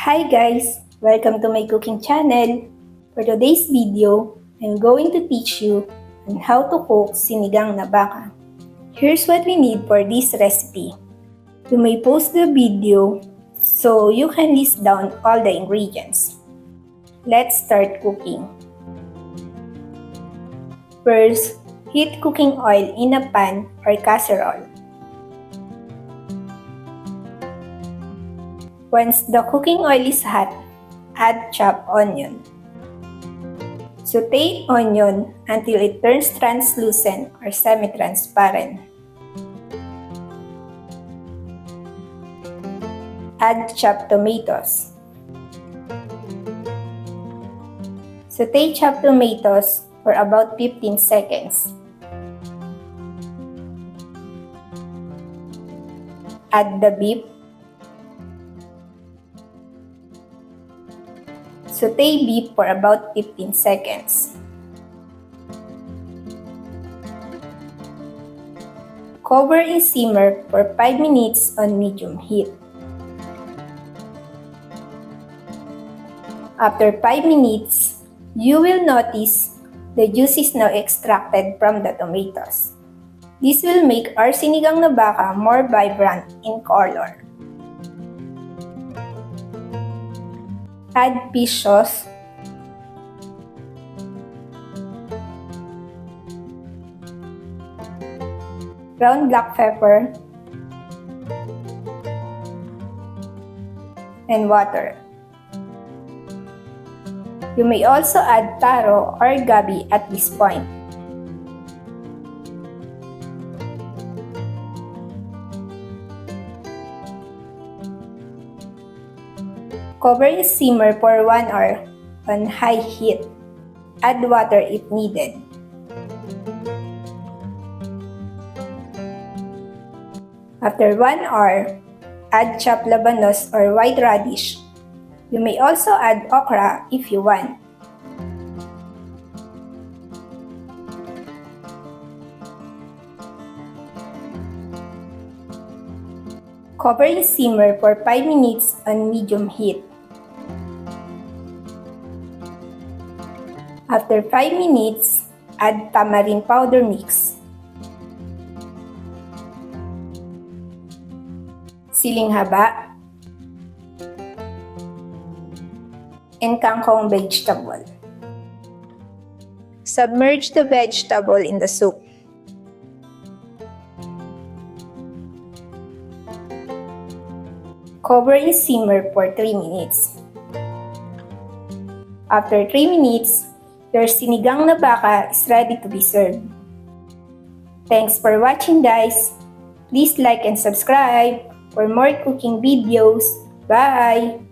Hi guys! Welcome to my cooking channel. For today's video, I'm going to teach you on how to cook sinigang na baka. Here's what we need for this recipe. You may pause the video so you can list down all the ingredients. Let's start cooking. First, heat cooking oil in a pan or casserole. Once the cooking oil is hot, add chopped onion. Sauté onion until it turns translucent or semi-transparent. Add chopped tomatoes. Sauté chopped tomatoes for about 15 seconds. Add the beef. Sauté beef for about 15 seconds. Cover and simmer for 5 minutes on medium heat. After 5 minutes, you will notice the juice is now extracted from the tomatoes. This will make our sinigang na baka more vibrant in color. Add fish sauce. Ground black pepper. And water. You may also add taro or gabi at this point. Cover and simmer for 1 hour on high heat. Add water if needed. After 1 hour, add chopped labanos or white radish. You may also add okra if you want. Cover and simmer for 5 minutes on medium heat. After 5 minutes, add tamarind powder mix, siling haba, and kangkong vegetable. Submerge the vegetable in the soup. Cover and simmer for 3 minutes. After 3 minutes, your sinigang na baka is ready to be served. Thanks for watching guys! Please like and subscribe for more cooking videos. Bye!